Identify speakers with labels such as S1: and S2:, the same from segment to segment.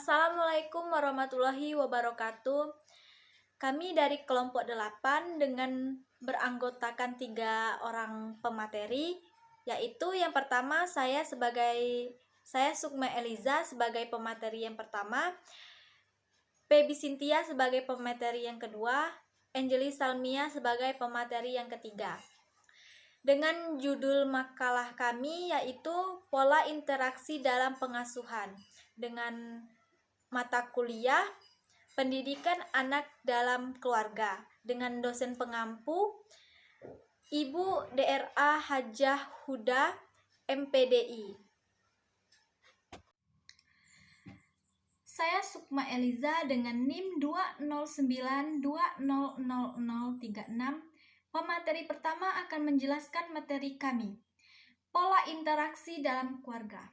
S1: Assalamualaikum warahmatullahi wabarakatuh. Kami dari kelompok 8 dengan beranggotakan 3 orang pemateri, yaitu yang pertama saya Sukma Eliza sebagai pemateri yang pertama, Pebi Cynthia sebagai pemateri yang kedua, Angeli Salmia sebagai pemateri yang ketiga. Dengan judul makalah kami yaitu Pola Interaksi dalam Pengasuhan, dengan mata kuliah Pendidikan Anak dalam Keluarga, dengan dosen pengampu Ibu DRA Hajah Huda, MPDI. Saya Sukma Eliza dengan NIM 209200036. Pemateri pertama akan menjelaskan materi kami, pola interaksi dalam keluarga.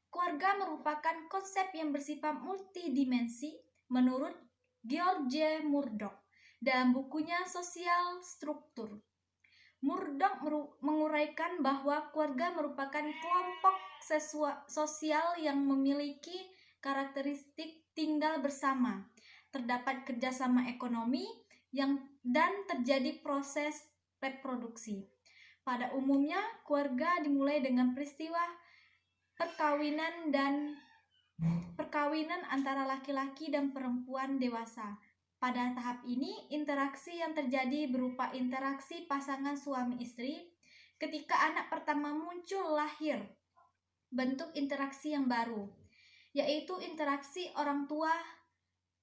S1: Keluarga merupakan konsep yang bersifat multidimensi menurut George Murdoch dalam bukunya Sosial Struktur. Murdoch menguraikan bahwa keluarga merupakan kelompok sosial yang memiliki karakteristik tinggal bersama, terdapat kerjasama ekonomi dan terjadi proses reproduksi. Pada umumnya, keluarga dimulai dengan peristiwa perkawinan antara laki-laki dan perempuan dewasa. Pada tahap ini, interaksi yang terjadi berupa interaksi pasangan suami istri. Ketika anak pertama muncul lahir, bentuk interaksi yang baru, yaitu interaksi orang tua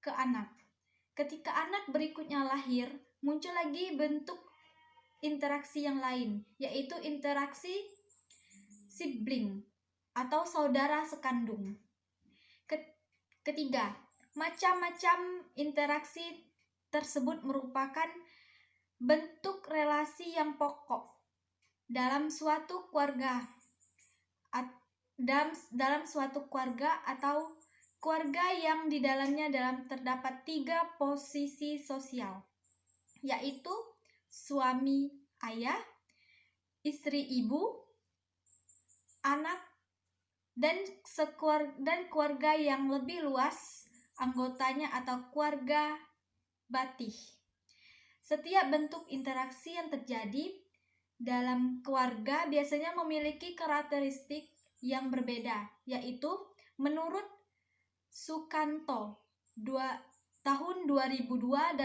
S1: ke anak. Ketika anak berikutnya lahir, muncul lagi bentuk interaksi yang lain, yaitu interaksi sibling atau saudara sekandung. Ketiga, macam-macam interaksi tersebut merupakan bentuk relasi yang pokok dalam suatu keluarga atau keluarga yang di dalamnya terdapat 3 posisi sosial, yaitu suami ayah, istri ibu, anak, dan keluarga yang lebih luas anggotanya atau keluarga batih. Setiap bentuk interaksi yang terjadi dalam keluarga biasanya memiliki karakteristik yang berbeda, yaitu menurut Sukanto tahun 2002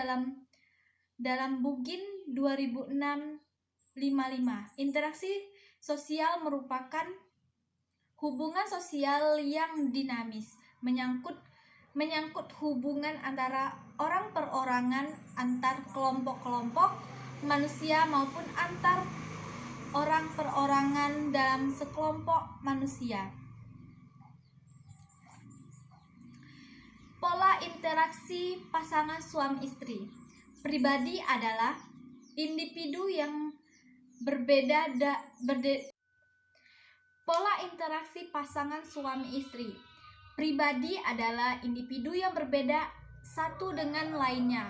S1: dalam Bugin 2655. Interaksi sosial merupakan hubungan sosial yang dinamis, menyangkut hubungan antara orang perorangan, antar kelompok-kelompok manusia maupun antar orang perorangan dalam sekelompok manusia. Pola interaksi pasangan suami istri. Pribadi adalah individu yang berbeda. Pola interaksi pasangan suami istri. Pribadi adalah individu yang berbeda satu dengan lainnya.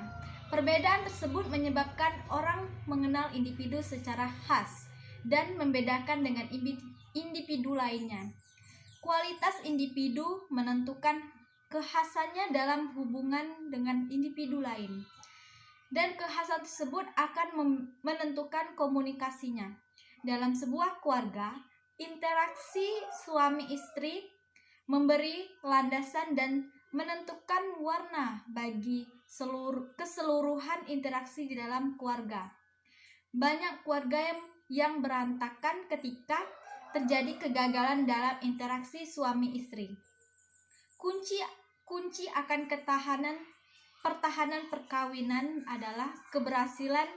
S1: Perbedaan tersebut menyebabkan orang mengenal individu secara khas dan membedakan dengan individu lainnya. Kualitas individu menentukan kekhasannya dalam hubungan dengan individu lain, dan kekhasan tersebut akan menentukan komunikasinya. Dalam sebuah keluarga, interaksi suami istri memberi landasan dan menentukan warna bagi keseluruhan interaksi di dalam keluarga. Banyak keluarga yang berantakan ketika terjadi kegagalan dalam interaksi suami istri. Kunci akan pertahanan perkawinan adalah keberhasilan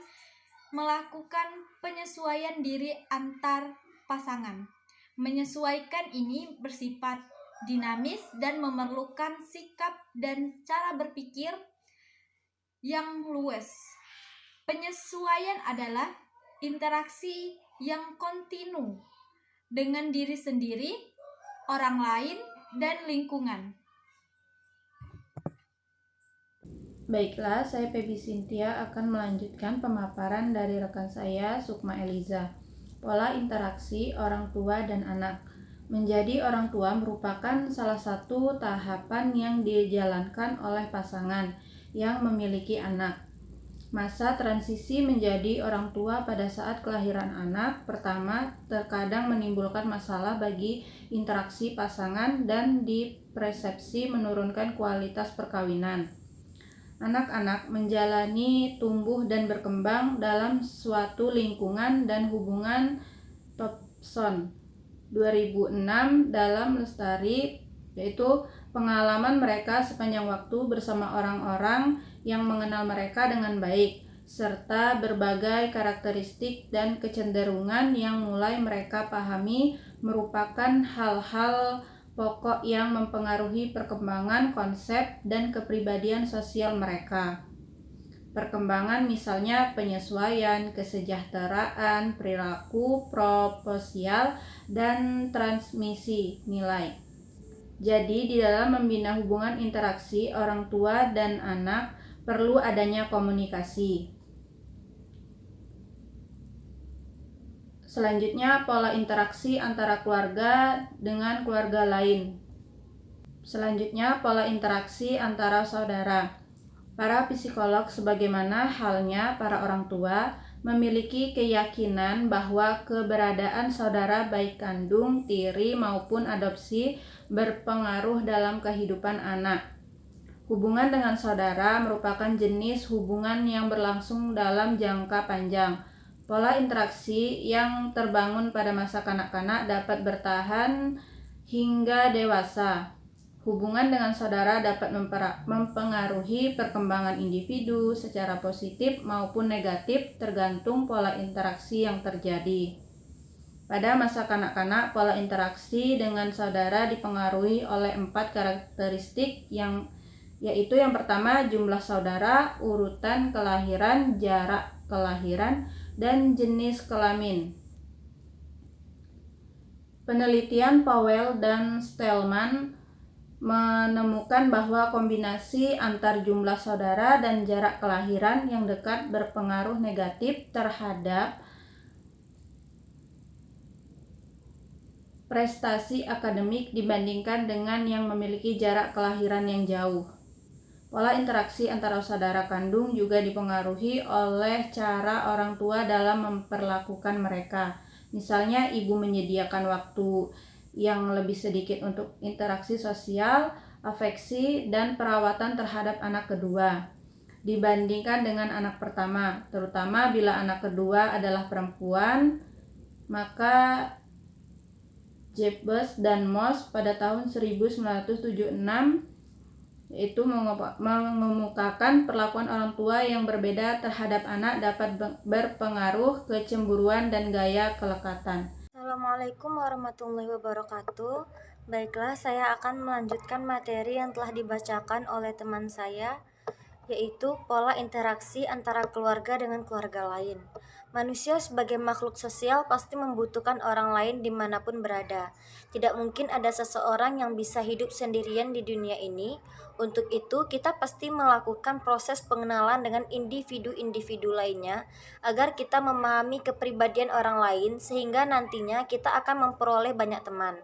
S1: melakukan penyesuaian diri antar pasangan. Menyesuaikan ini bersifat dinamis dan memerlukan sikap dan cara berpikir yang luwes. Penyesuaian adalah interaksi yang kontinu dengan diri sendiri, orang lain, dan lingkungan.
S2: Baiklah, saya Pebi Cynthia akan melanjutkan pemaparan dari rekan saya Sukma Eliza. Pola interaksi orang tua dan anak. Menjadi orang tua merupakan salah satu tahapan yang dijalankan oleh pasangan yang memiliki anak. Masa transisi menjadi orang tua pada saat kelahiran anak pertama terkadang menimbulkan masalah bagi interaksi pasangan dan dipersepsi menurunkan kualitas perkawinan. Anak-anak menjalani tumbuh dan berkembang dalam suatu lingkungan dan hubungan. Thompson 2006 dalam Lestari, yaitu pengalaman mereka sepanjang waktu bersama orang-orang yang mengenal mereka dengan baik, serta berbagai karakteristik dan kecenderungan yang mulai mereka pahami merupakan hal-hal pokok yang mempengaruhi perkembangan konsep dan kepribadian sosial mereka. Perkembangan misalnya penyesuaian, kesejahteraan, perilaku, proposal, dan transmisi nilai. Jadi di dalam membina hubungan interaksi orang tua dan anak perlu adanya komunikasi. Selanjutnya, pola interaksi antara keluarga dengan keluarga lain. Selanjutnya, pola interaksi antara saudara. Para psikolog, sebagaimana halnya para orang tua, memiliki keyakinan bahwa keberadaan saudara baik kandung, tiri, maupun adopsi berpengaruh dalam kehidupan anak. Hubungan dengan saudara merupakan jenis hubungan yang berlangsung dalam jangka panjang. Pola interaksi yang terbangun pada masa kanak-kanak dapat bertahan hingga dewasa. Hubungan dengan saudara dapat mempengaruhi perkembangan individu secara positif maupun negatif tergantung pola interaksi yang terjadi. Pada masa kanak-kanak, pola interaksi dengan saudara dipengaruhi oleh 4 karakteristik yaitu yang pertama jumlah saudara, urutan kelahiran, jarak kelahiran, dan jenis kelamin. Penelitian Powell dan Stallman menemukan bahwa kombinasi antar jumlah saudara dan jarak kelahiran yang dekat berpengaruh negatif terhadap prestasi akademik dibandingkan dengan yang memiliki jarak kelahiran yang jauh. Pola interaksi antara saudara kandung juga dipengaruhi oleh cara orang tua dalam memperlakukan mereka. Misalnya, ibu menyediakan waktu yang lebih sedikit untuk interaksi sosial, afeksi, dan perawatan terhadap anak kedua dibandingkan dengan anak pertama, terutama bila anak kedua adalah perempuan. Maka Jebus dan Moss pada tahun 1976 yaitu mengemukakan perlakuan orang tua yang berbeda terhadap anak dapat berpengaruh kecemburuan dan gaya kelekatan.
S3: Assalamualaikum warahmatullahi wabarakatuh. Baiklah, saya akan melanjutkan materi yang telah dibacakan oleh teman saya, yaitu pola interaksi antara keluarga dengan keluarga lain. Manusia sebagai makhluk sosial pasti membutuhkan orang lain dimanapun berada. Tidak mungkin ada seseorang yang bisa hidup sendirian di dunia ini. Untuk itu, kita pasti melakukan proses pengenalan dengan individu-individu lainnya agar kita memahami kepribadian orang lain sehingga nantinya kita akan memperoleh banyak teman.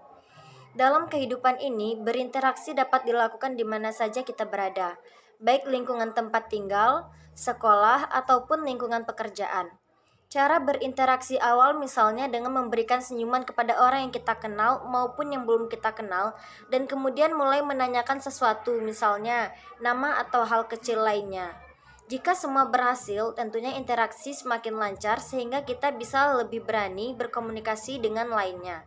S3: Dalam kehidupan ini, berinteraksi dapat dilakukan di mana saja kita berada, baik lingkungan tempat tinggal, sekolah, ataupun lingkungan pekerjaan. Cara berinteraksi awal misalnya dengan memberikan senyuman kepada orang yang kita kenal maupun yang belum kita kenal, dan kemudian mulai menanyakan sesuatu, misalnya nama atau hal kecil lainnya. Jika semua berhasil, tentunya interaksi semakin lancar sehingga kita bisa lebih berani berkomunikasi dengan lainnya.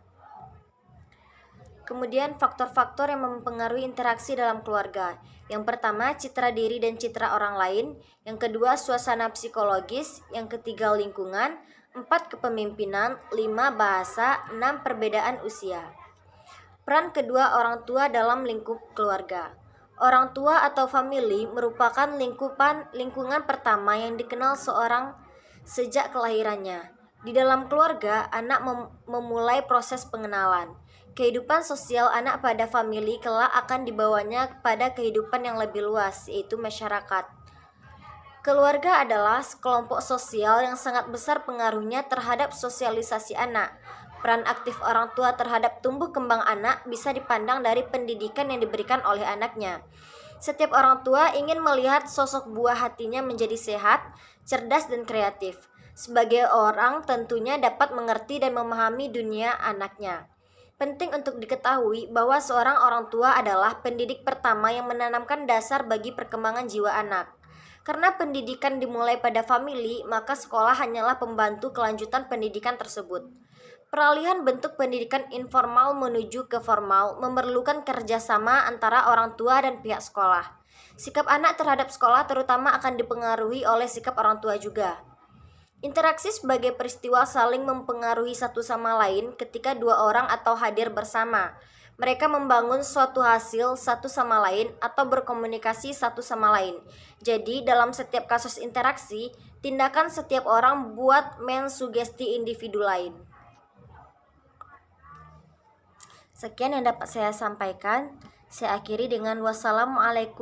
S3: Kemudian faktor-faktor yang mempengaruhi interaksi dalam keluarga. Yang pertama, citra diri dan citra orang lain. Yang kedua, suasana psikologis. Yang ketiga, lingkungan. 4, kepemimpinan. 5, bahasa. 6, perbedaan usia. Peran kedua orang tua dalam lingkup keluarga. Orang tua atau famili merupakan lingkungan pertama yang dikenal seorang sejak kelahirannya. Di dalam keluarga, anak memulai proses pengenalan. Kehidupan sosial anak pada famili kelak akan dibawanya pada kehidupan yang lebih luas, yaitu masyarakat. Keluarga adalah sekelompok sosial yang sangat besar pengaruhnya terhadap sosialisasi anak. Peran aktif orang tua terhadap tumbuh kembang anak bisa dipandang dari pendidikan yang diberikan oleh anaknya. Setiap orang tua ingin melihat sosok buah hatinya menjadi sehat, cerdas, dan kreatif. Sebagai orang tentunya dapat mengerti dan memahami dunia anaknya. Penting untuk diketahui bahwa seorang orang tua adalah pendidik pertama yang menanamkan dasar bagi perkembangan jiwa anak. Karena pendidikan dimulai pada famili, maka sekolah hanyalah pembantu kelanjutan pendidikan tersebut. Peralihan bentuk pendidikan informal menuju ke formal memerlukan kerjasama antara orang tua dan pihak sekolah. Sikap anak terhadap sekolah terutama akan dipengaruhi oleh sikap orang tua juga. Interaksi sebagai peristiwa saling mempengaruhi satu sama lain ketika dua orang atau hadir bersama. Mereka membangun suatu hasil satu sama lain atau berkomunikasi satu sama lain. Jadi, dalam setiap kasus interaksi, tindakan setiap orang buat mensugesti individu lain. Sekian yang dapat saya sampaikan. Saya akhiri dengan wassalamualaikum